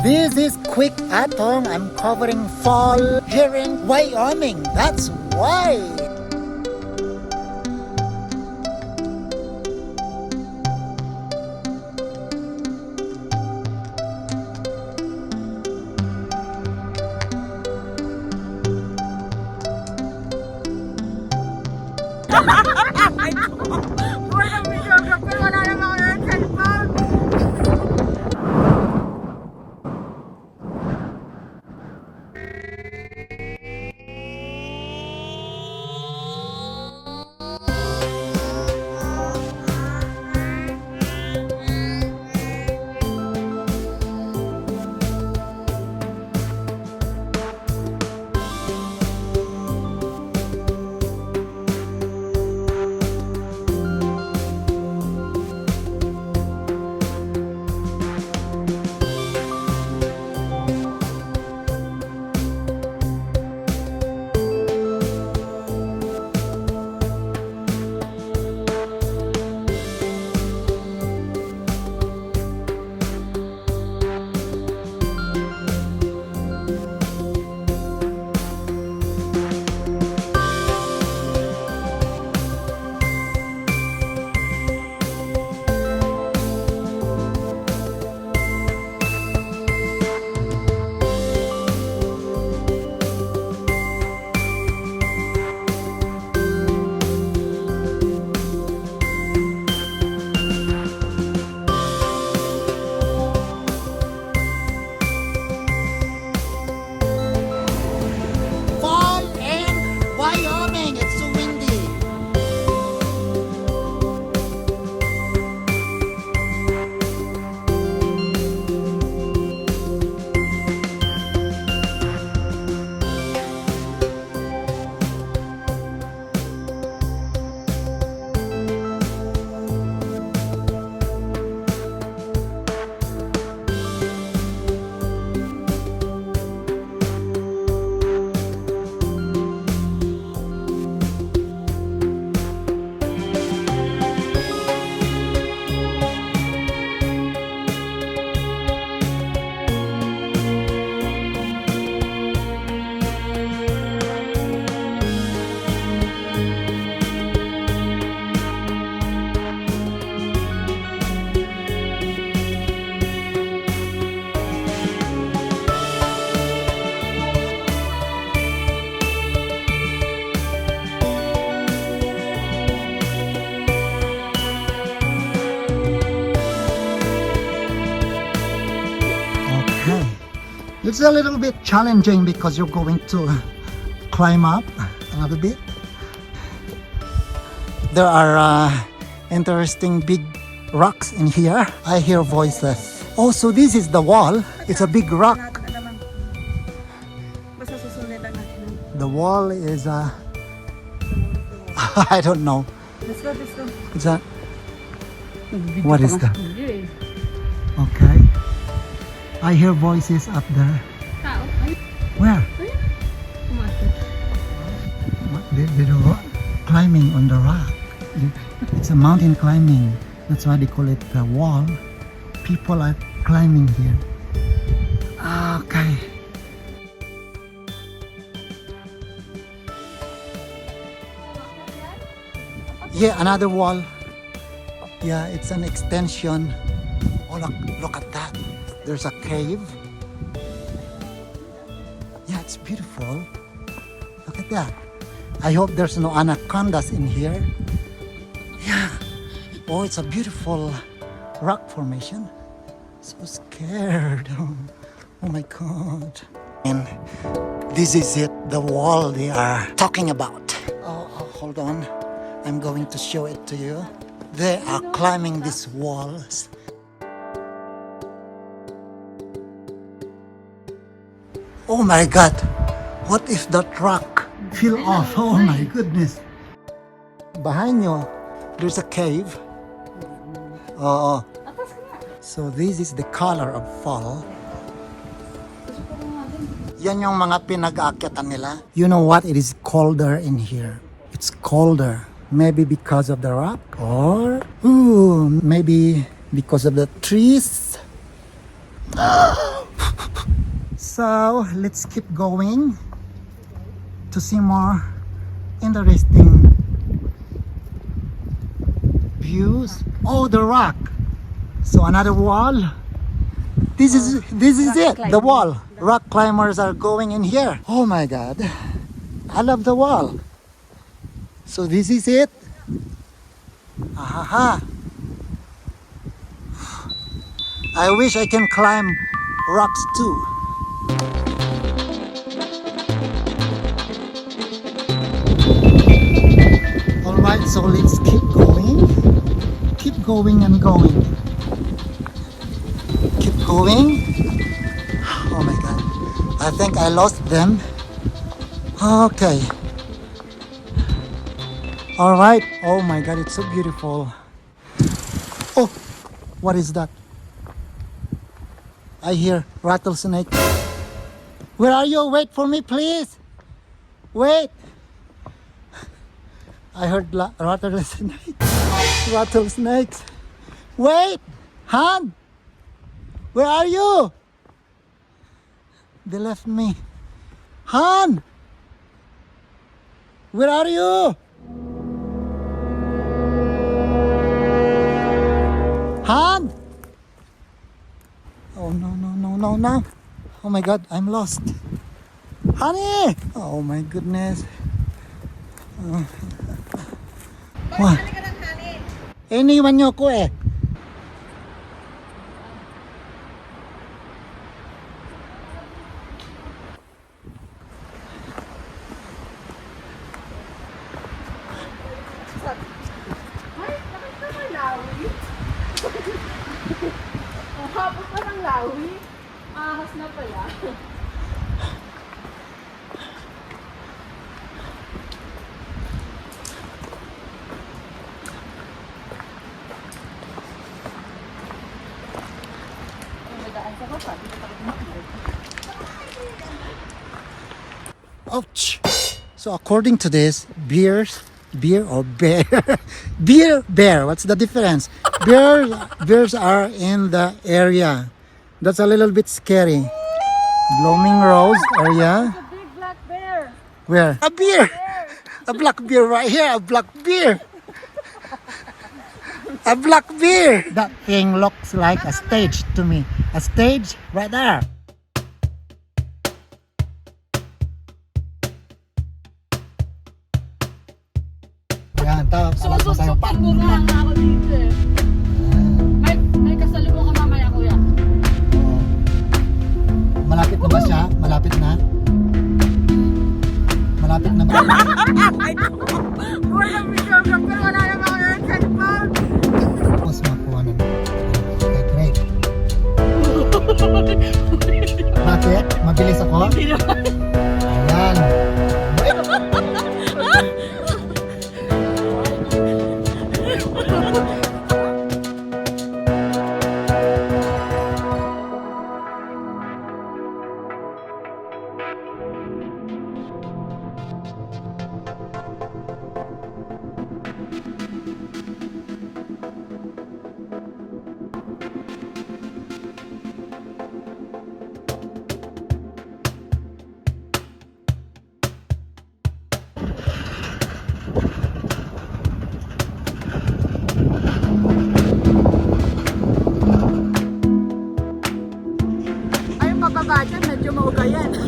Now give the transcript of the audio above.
This is quick Atong. I'm covering fall here in Wyoming. That's why. Wala naman ako ng cellphone. Fall in Wyoming. It's so windy. Okay. It's a little bit challenging because you're going to climb up a little bit. There are interesting big rocks in here. I hear voices. Also, this is the wall. It's a big rock. Basta susunod lang natin. The wall is I don't know. Let's go, let's go. It's a what is that? Video eh. Okay. I hear voices up there. Tao? Ay, Where? ayun. Umakyat. They're climbing on the rock. It's a mountain climbing. That's why they call it the wall. People are climbing here. Okay. Yeah, another wall. Yeah, it's an extension. Oh, look at that. There's a cave. Yeah, it's beautiful. Look at that. I hope there's no anacondas in here. Yeah. Oh, it's a beautiful rock formation. So scared. Oh my God. And this is it, the wall they are talking about. Oh, hold on. I'm going to show it to you. They are climbing these walls. Oh my God. What if that rock fell off? Oh my goodness. Behind you, there's a cave. Oh. So this is the color of fall. Yan yung mga pinag-aakyatan nila. You know what? It is colder in here. It's colder. Maybe because of the rock, or maybe because of the trees. So let's keep going to see more interesting views. Oh, the rock. So another wall. This is it. The wall. Rock climbers are going in here. Oh my God. I love the wall. So this is it. Aha. I wish I can climb rocks too. Alright, so let's keep going. Keep going and going. Keep going. Oh my God. I think I lost them. Okay. Alright. Oh my God, it's so beautiful. Oh, what is that? I hear rattlesnake. Where are you? Wait for me, please. Wait. I heard rattlesnake. Rattlesnakes. Wait. Han. Where are you? They left me. Han. Where are you? Han. Oh no. Oh my God, I'm lost. Honey! Oh my goodness. What? Iniwan niyo ko eh. Ay, bakit ka malawi? Ang hapos pa ng lawi. Ahas na pala. Ouch! So according to this, bear or bear? Bear. What's the difference? Bears are in the area. That's a little bit scary. Blooming Rose area. A big black bear. Where? A beer. A black bear right here. A black bear. A black bear. That thing looks like a stage to me. A stage right there. Yan, tapos Sususukan mo nga ako dito eh. May kasalubong ka mamaya, kuya. Malapit na ba siya? Malapit na? Malapit na ba? Wala videographer, wala naman ako ng cellphone. Tapos makuha na. Okay, great. Bakit? Mabilis ako? Ayan. Ay, yung pababa dyan, medyo mauga yan.